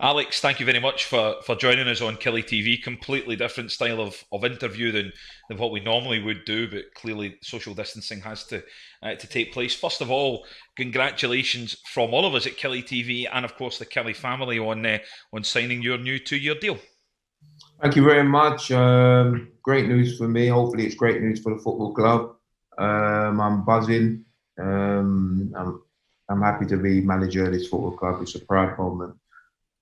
Alex, thank you very much for joining us on Killie TV. Completely different style of interview than what we normally would do, but clearly social distancing has to take place. First of all, congratulations from all of us at Killie TV and, of course, the Killie family on signing your new 2 year deal. Thank you very much. Great news for me. Hopefully, it's great news for the football club. I'm buzzing. I'm happy to be manager of this football club. It's a proud moment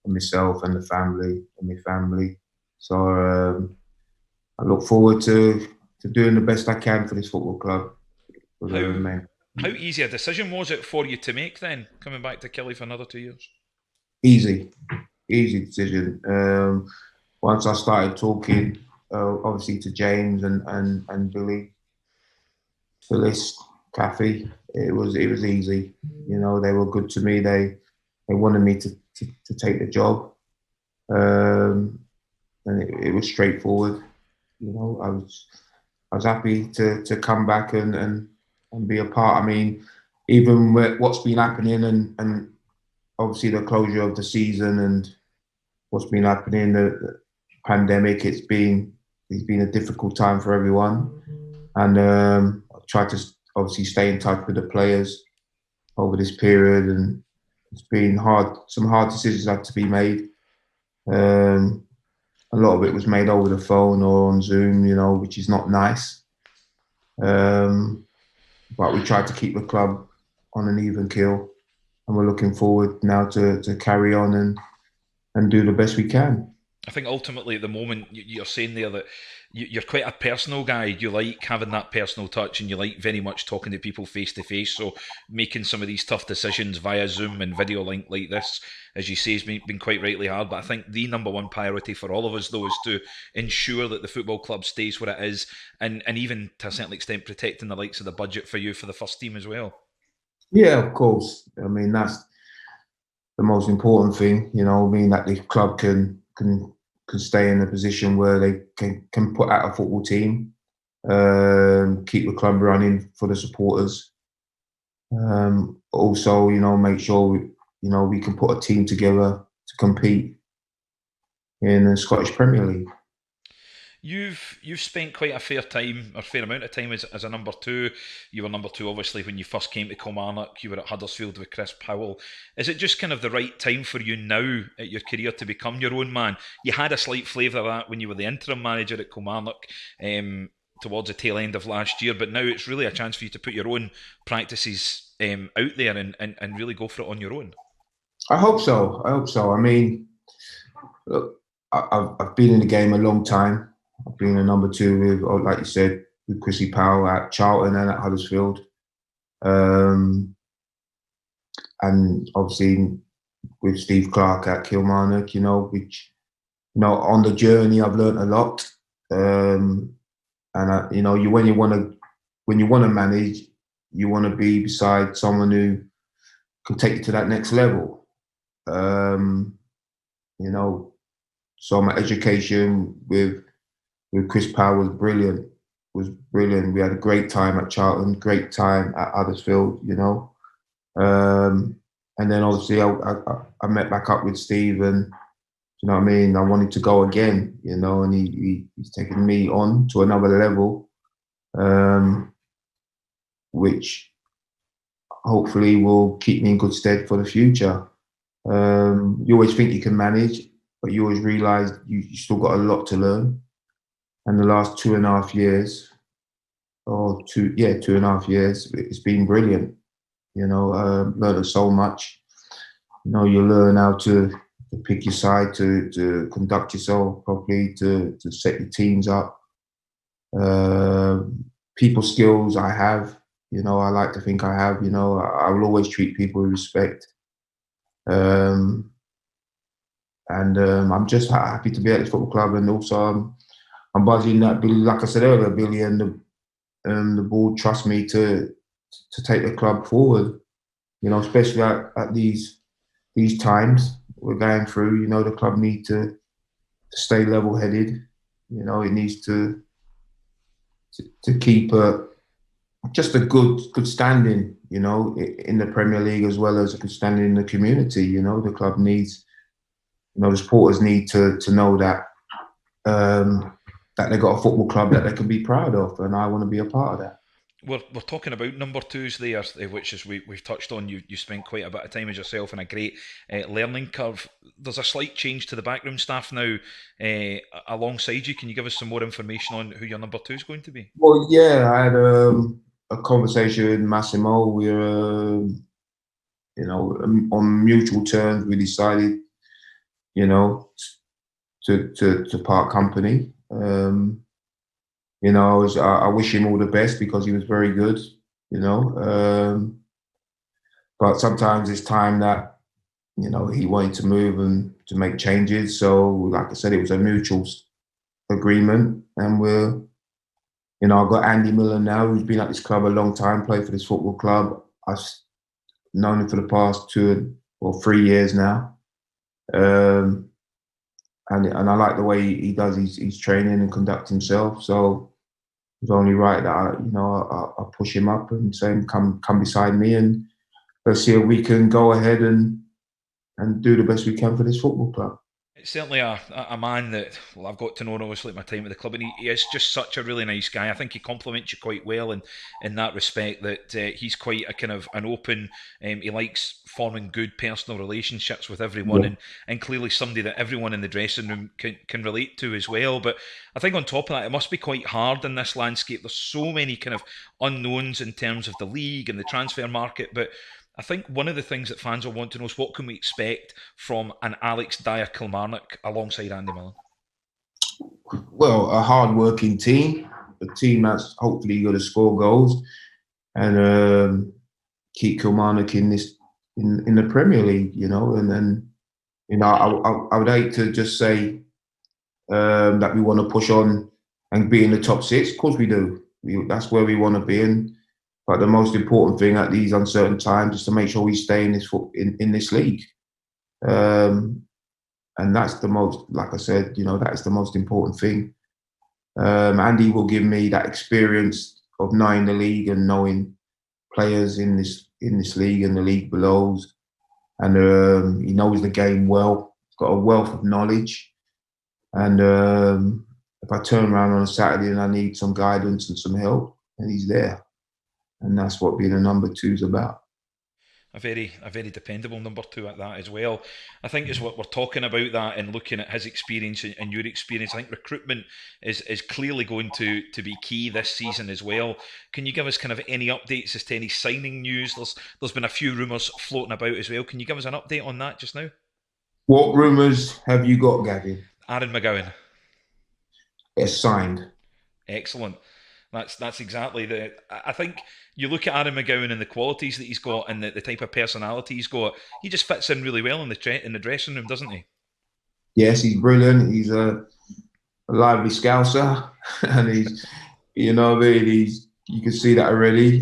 for myself and the family and my family. So I look forward to doing the best I can for this football club for the How remainder. how easy a decision was it for you to make then, coming back to Killie for another 2 years? Easy, easy decision. Once I started talking, obviously to James and Billy, Phyllis, Kathy, it was easy. You know, they were good to me. They wanted me to take the job, um, and it was straightforward. You know, I was happy to come back and be a part. I mean, even with what's been happening and obviously the closure of the season and what's been happening, the pandemic, it's been a difficult time for everyone. And I've tried to obviously stay in touch with the players over this period, and it's been hard. Some hard decisions had to be made. Um, a lot of it was made over the phone or on Zoom, you know, which is not nice. Um, but we tried to keep the club on an even keel, and we're looking forward now to carry on and do the best we can. I think ultimately at the moment you're saying there that you're quite a personal guy. You like having that personal touch, and you like very much talking to people face to face. So making some of these tough decisions via Zoom and video link like this, as you say, has been quite rightly hard. But I think the number one priority for all of us, though, is to ensure that the football club stays where it is, and even to a certain extent protecting the likes of the budget for you for the first team as well. Yeah, of course. I mean, that's the most important thing, you know. I mean, that the club can stay in a position where they can put out a football team, keep the club running for the supporters. Also, you know, make sure we can put a team together to compete in the Scottish Premier League. You've spent quite a fair amount of time as a number two. You were number two, obviously, when you first came to Kilmarnock. You were at Huddersfield with Chris Powell. Is it just kind of the right time for you now at your career to become your own man? You had a slight flavour of that when you were the interim manager at Kilmarnock towards the tail end of last year, but now it's really a chance for you to put your own practices out there and really go for it on your own. I hope so. I hope so. I mean, look, I've been in the game a long time. I've been a number two with, like you said, with Chrissy Powell at Charlton and at Huddersfield. Um, and obviously with Steve Clarke at Kilmarnock, you know, which, you know, on the journey I've learned a lot. And you know, when you want to manage, you want to be beside someone who can take you to that next level. Um, you know, so my education with Chris Powell was brilliant. Was brilliant. We had a great time at Charlton, great time at Huddersfield. You know, and then obviously I met back up with Steve, and you know what I mean. I wanted to go again. You know, and he's taken me on to another level, um, which hopefully will keep me in good stead for the future. You always think you can manage, but you always realise you still got a lot to learn. And the last 2.5 years, or 2.5 years, it's been brilliant. You know, learned so much. You know, you learn how to pick your side, to conduct yourself properly, to set your teams up. Uh, People skills I have. You know, I like to think I have. You know, I will always treat people with respect. Um, and I'm just happy to be at this football club, and also I'm buzzing that Billy, like I said earlier, Billy and the board trust me to take the club forward. You know, especially at these times we're going through. You know, the club need to stay level headed. You know, it needs to keep just a good standing. You know, in the Premier League as well as a good standing in the community. You know, the club needs the supporters need to know that that they got a football club that they can be proud of, and I want to be a part of that. We're talking about number twos there, which is we've touched on. You spent quite a bit of time as yourself and a great learning curve. There's a slight change to the backroom staff now alongside you. Can you give us some more information on who your number two is going to be? Well, yeah, I had a conversation with Massimo. We're on mutual terms. We decided, to part company. I wish him all the best because he was very good, but sometimes it's time that, he wanted to move and to make changes. So, like I said, it was a mutual agreement. And I've got Andy Miller now, who's been at this club a long time, played for this football club. I've known him for the past 2 or 3 years now. And I like the way he does his training and conduct himself. So it's only right that I push him up and say, come beside me, and let's see if we can go ahead and do the best we can for this football club. It's certainly a man that, well, I've got to know obviously at my time at the club, and he is just such a really nice guy. I think he compliments you quite well in that respect, that he's quite a kind of an open, he likes forming good personal relationships with everyone, Yeah. and clearly somebody that everyone in the dressing room can relate to as well. But I think on top of that, it must be quite hard in this landscape. There's so many kind of unknowns in terms of the league and the transfer market, but I think one of the things that fans will want to know is what can we expect from an Alex Dyer Kilmarnock alongside Andy Millen? Well, a hard-working team, a team that's hopefully going to score goals and keep Kilmarnock in the Premier League, and then I would hate to just say that we want to push on and be in the top six. Of course we do. That's where we want to be. But the most important thing at these uncertain times is to make sure we stay in this league. And that's the most, like I said, that is the most important thing. Andy will give me that experience of knowing the league and knowing players in this league and the league below. And he knows the game well. He's got a wealth of knowledge. And if I turn around on a Saturday and I need some guidance and some help, then he's there. And that's what being a number two is about. A very dependable number two at that as well. I think is what we're talking about that, and looking at his experience and your experience. I think recruitment is clearly going to be key this season as well. Can you give us kind of any updates as to any signing news? There's been a few rumours floating about as well. Can you give us an update on that just now? What rumours have you got, Gavin? Aaron McGowan. It's signed. Excellent. That's exactly the. I think you look at Aaron McGowan and the qualities that he's got and the type of personality he's got. He just fits in really well in the dressing room, doesn't he? Yes, he's brilliant. He's a lively scouser, and he's, you can see that already.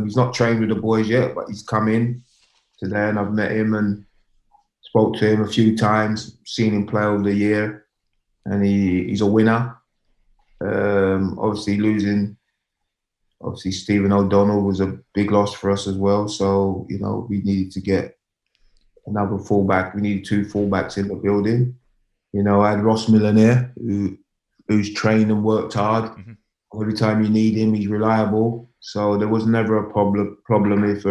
He's not trained with the boys yet, but he's come in today, and I've met him and spoke to him a few times. Seen him play over the year, and he's a winner. Obviously losing Stephen O'Donnell was a big loss for us as well. So, we needed to get another fullback. We needed 2 fullbacks in the building. I had Ross Millionaire, who's trained and worked hard. Mm-hmm. Every time you need him, he's reliable. So there was never a problem if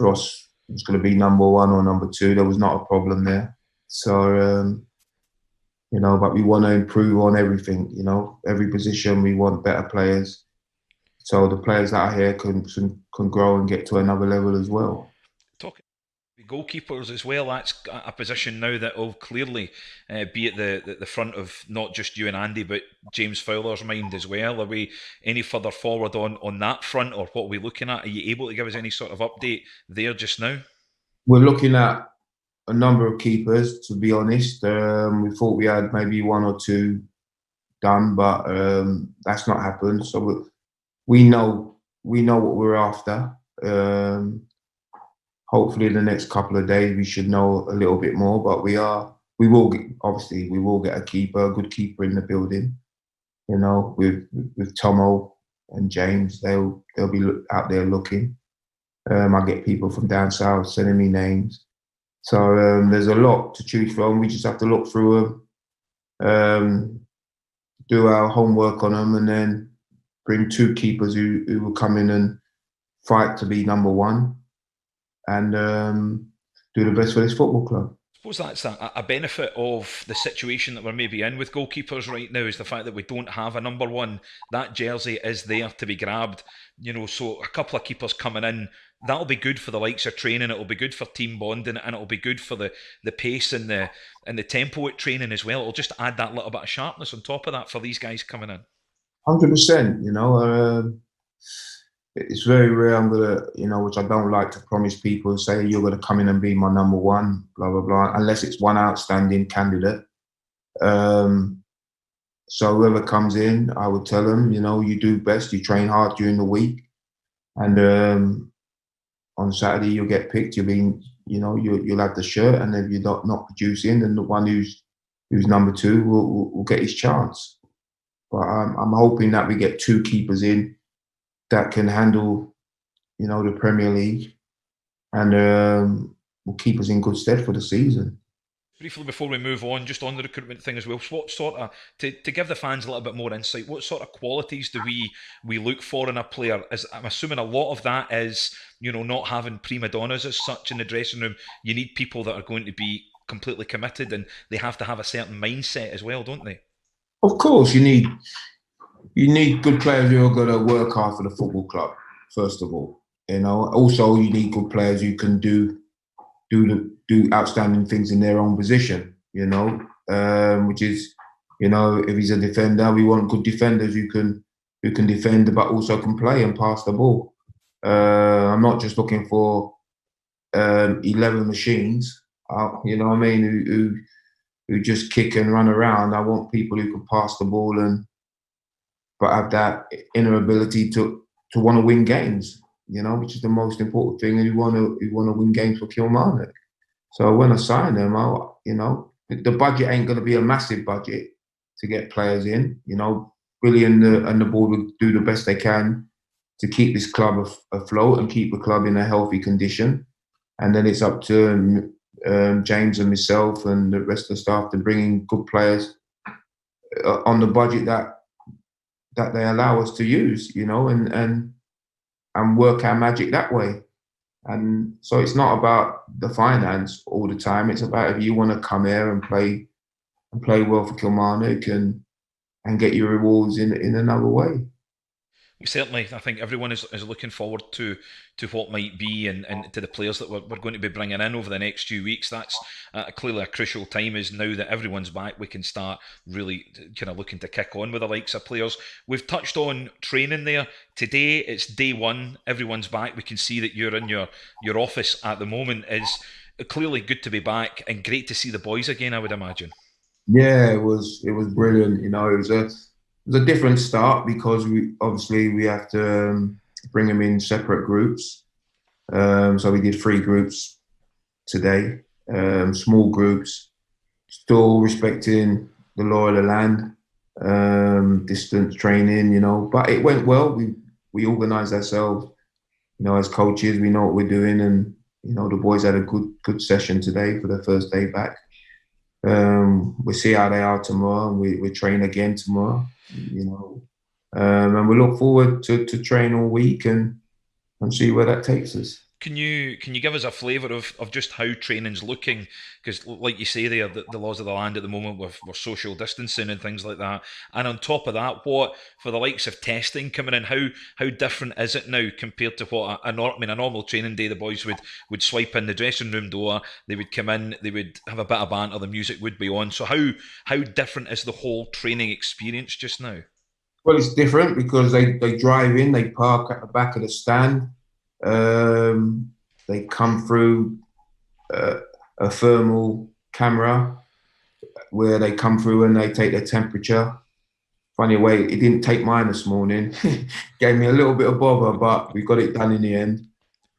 Ross was going to be number 1 or number 2. There was not a problem there. So, but we want to improve on everything, every position. We want better players. So the players that are here can grow and get to another level as well. Talking goalkeepers as well, that's a position now that will clearly be at the front of not just you and Andy, but James Fowler's mind as well. Are we any further forward on that front, or what are we looking at? Are you able to give us any sort of update there just now? We're looking at a number of keepers, to be honest. We thought we had maybe 1 or 2 done, but that's not happened. So we know what we're after. Hopefully in the next couple of days we should know a little bit more, but we will get a good keeper in the building. With Tomo and James, they'll be out there looking. I get people from down south sending me names. So there's a lot to choose from. We just have to look through them, do our homework on them, and then bring two keepers who will come in and fight to be number one, and do the best for this football club. I suppose that's a benefit of the situation that we're maybe in with goalkeepers right now is the fact that we don't have a number one. That jersey is there to be grabbed, so a couple of keepers coming in, that'll be good for the likes of training, it'll be good for team bonding, and it'll be good for the pace and the tempo at training as well. It'll just add that little bit of sharpness on top of that for these guys coming in. 100%. It's very rare I'm gonna, which I don't like to promise people, say you're gonna come in and be my number one, blah blah blah, unless it's one outstanding candidate. So whoever comes in, I would tell them, you do best, you train hard during the week, and on Saturday you'll get picked. You'll have the shirt, and if you're not producing, then the one who's number two will get his chance. But I'm hoping that we get two keepers in that can handle, the Premier League, and will keep us in good stead for the season. Briefly before we move on, just on the recruitment thing as well, what sort of, to give the fans a little bit more insight, what sort of qualities do we look for in a player? I'm assuming a lot of that is, not having prima donnas as such in the dressing room. You need people that are going to be completely committed, and they have to have a certain mindset as well, don't they? Of course, you need good players who are going to work hard for the football club, first of all. Also you need good players who can do outstanding things in their own position. Which is, if he's a defender, we want good defenders who can defend but also can play and pass the ball. I'm not just looking for 11 machines. You know what I mean? Who just kick and run around. I want people who can pass the ball but have that inner ability to want to win games, which is the most important thing. And you want to win games for Kilmarnock. So when I sign them, the budget ain't going to be a massive budget to get players in. Billy and the board will do the best they can to keep this club afloat and keep the club in a healthy condition. And then it's up to James and myself and the rest of the staff to bring in good players on the budget that they allow us to use, and work our magic that way. And so it's not about the finance all the time. It's about if you want to come here and play well for Kilmarnock and get your rewards in another way. Certainly, I think everyone is looking forward to what might be and to the players that we're going to be bringing in over the next few weeks. That's clearly a crucial time, is now that everyone's back, we can start really kind of looking to kick on with the likes of players. We've touched on training there. Today, it's day one. Everyone's back. We can see that you're in your office at the moment. It's clearly good to be back and great to see the boys again, I would imagine. Yeah, it was brilliant. It was a different start because we have to bring them in separate groups. So we did 3 groups today, small groups, still respecting the law of the land, distance training, But it went well. We organised ourselves, as coaches. We know what we're doing, and the boys had a good session today for their first day back. We'll see how they are tomorrow, and we train again tomorrow. And we look forward to train all week and see where that takes us. Can you give us a flavour of just how training's looking? Because, like you say there, the laws of the land at the moment with social distancing and things like that. And on top of that, what for the likes of testing coming in, how different is it now compared to what a normal training day? The boys would swipe in the dressing room door, they would come in, they would have a bit of banter, the music would be on. So how different is the whole training experience just now? Well, it's different because they drive in, they park at the back of the stand. They come through a thermal camera where they come through and they take their temperature. Funny way, it didn't take mine this morning. Gave me a little bit of bother, but we got it done in the end.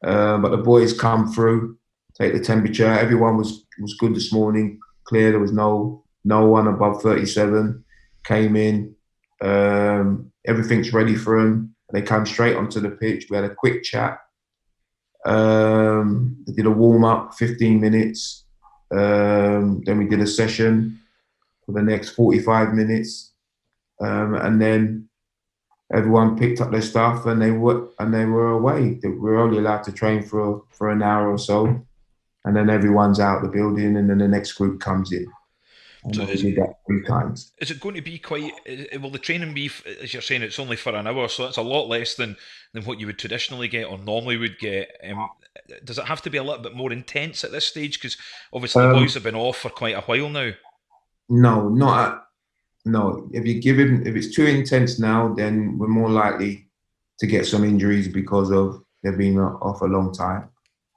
But the boys come through, take the temperature. Everyone was good this morning, clear. There was no one above 37. Came in. Everything's ready for them. They come straight onto the pitch. We had a quick chat. They did a warm up, 15 minutes. Then we did a session for the next 45 minutes, and then everyone picked up their stuff and they were away. We were only allowed to train for an hour or so, and then everyone's out the building, and then the next group comes in. And So then we did that 3 times. is it going to be quite? Will the training be, as you're saying, it's only for an hour, so it's a lot less than what you would traditionally get or normally would get. Does it have to be a little bit more intense at this stage? Because obviously the boys Um, have been off for quite a while now. no, not at, no. If it's too intense now, then we're more likely to get some injuries because of they've been off a long time.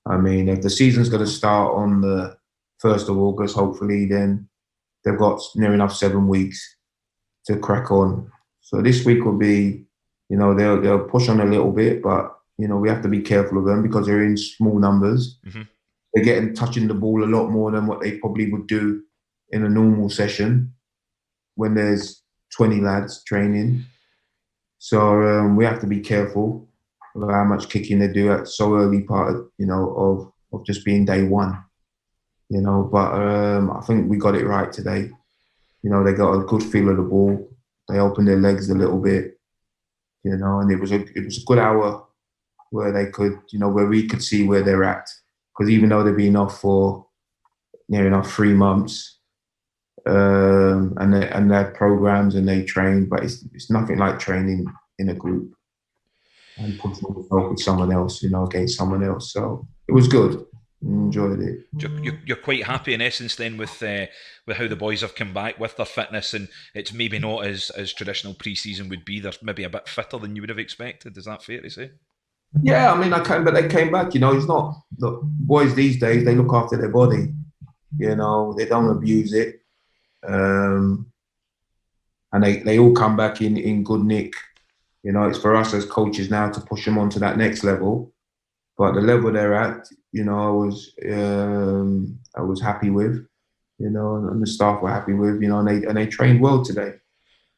I mean, if the season's going to start on the 1st of August, hopefully, then they've got near enough 7 weeks to crack on. So this week will be, they'll push on a little bit, but we have to be careful of them because they're in small numbers. Hmm. They're getting touching the ball a lot more than what they probably would do in a normal session when there's 20 lads training. So we have to be careful of how much kicking they do at so early part of just being day one. But I think we got it right today. They got a good feel of the ball. They opened their legs a little bit, and it was a good hour where they could, where we could see where they're at. Because even though they've been off for near enough 3 months, and they had programs and they trained, but it's nothing like training in a group and pushing yourself with someone else, against someone else. So it was good. Enjoyed it. You're quite happy in essence then with how the boys have come back with their fitness, and it's maybe not as traditional pre-season would be. They're maybe a bit fitter than you would have expected. Is that fair to say? Yeah, I mean, but they came back. It's not the boys these days. They look after their body. They don't abuse it, and they all come back in good nick. It's for us as coaches now to push them on to that next level. But the level they're at, I was happy with. And the staff were happy with. And they trained well today.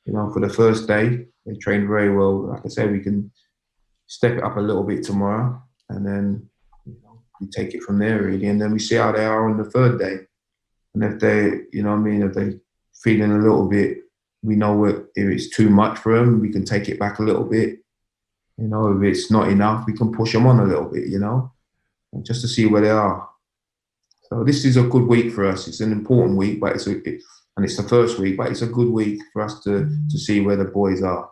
For the first day, they trained very well. Like I said, we can step it up a little bit tomorrow, and then we take it from there really, and then we see how they are on the third day. And if they, if they feeling a little bit, we know if it's too much for them, we can take it back a little bit. If it's not enough, we can push them on a little bit. And just to see where they are. So this is a good week for us. It's an important week, but and it's the first week, but it's a good week for us to see where the boys are.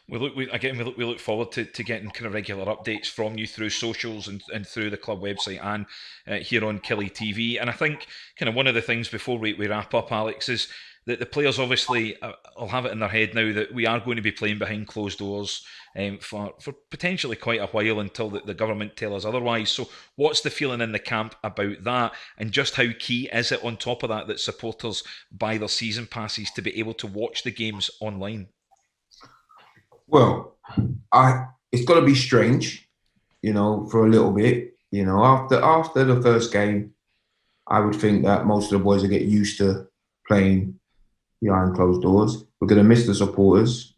We look forward to getting kind of regular updates from you through socials and through the club website and here on Killie TV. And I think kind of one of the things before we wrap up, Alex, is that the players obviously will have it in their head now that we are going to be playing behind closed doors for potentially quite a while until the government tell us otherwise. So what's the feeling in the camp about that, and just how key is it on top of that supporters buy their season passes to be able to watch the games online? Well, it's got to be strange, for a little bit. After the first game, I would think that most of the boys will get used to playing behind closed doors. We're going to miss the supporters.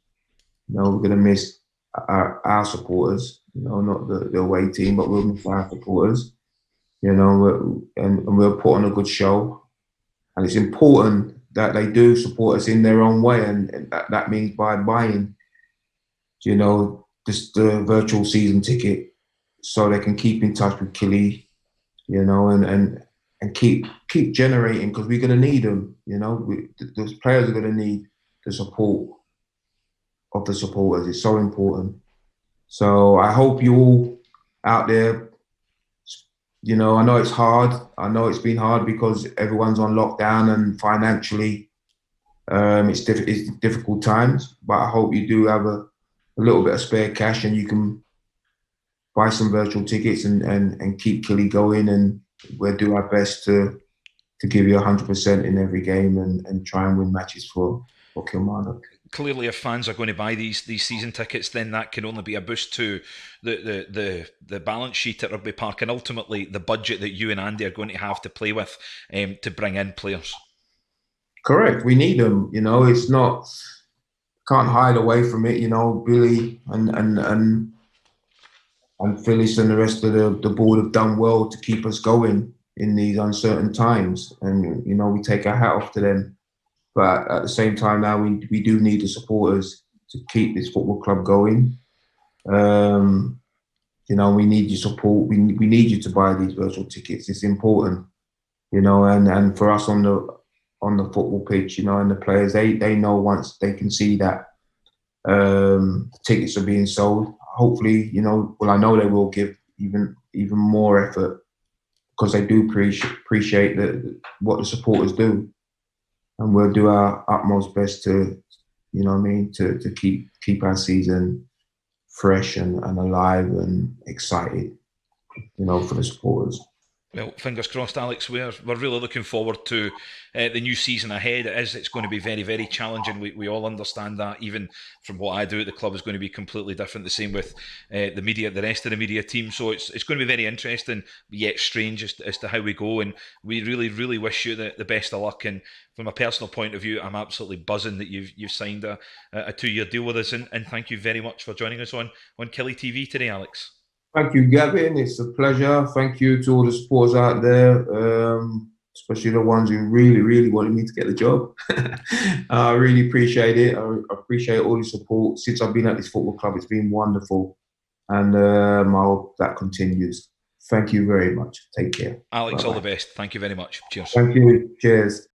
We're going to miss our supporters. Not the away team, but we'll miss our supporters. And we'll put on a good show. And it's important that they do support us in their own way, and that means by buying just the virtual season ticket, so they can keep in touch with Killie, and keep generating, because we're going to need them. Those players are going to need the support of the supporters. It's so important. So I hope you all out there, I know it's hard. I know it's been hard because everyone's on lockdown and financially, it's difficult times. But I hope you do have a little bit of spare cash and you can buy some virtual tickets and keep Killie going, and we'll do our best to give you 100% in every game and try and win matches for Kilmarnock. Clearly, if fans are going to buy these season tickets, then that can only be a boost to the balance sheet at Rugby Park, and ultimately the budget that you and Andy are going to have to play with to bring in players. Correct. We need them. It's not, can't hide away from it. Billy and and Phyllis and the rest of the board have done well to keep us going in these uncertain times. And we take our hat off to them. But at the same time, now we do need the supporters to keep this football club going. We need your support. We need you to buy these virtual tickets. It's important, and for us on the football pitch, and the players, they know once they can see that tickets are being sold. Hopefully, I know they will give even more effort because they do appreciate what the supporters do, and we'll do our utmost best to, to keep our season fresh and alive and excited, for the supporters. Well, fingers crossed, Alex. We're really looking forward to the new season ahead. It's going to be very, very challenging. We all understand that. Even from what I do at the club is going to be completely different. The same with the media, the rest of the media team. So it's going to be very interesting, yet strange as to how we go. And we really, really wish you the best of luck. And from a personal point of view, I'm absolutely buzzing that you've signed a 2-year deal with us. And thank you very much for joining us on Killie TV today, Alex. Thank you, Gavin. It's a pleasure. Thank you to all the supporters out there, especially the ones who really, really wanted me to get the job. I really appreciate it. I appreciate all the support. Since I've been at this football club, it's been wonderful. And I hope that continues. Thank you very much. Take care. Alex, Bye-bye. all the best. Thank you very much. Cheers. Thank you. Cheers.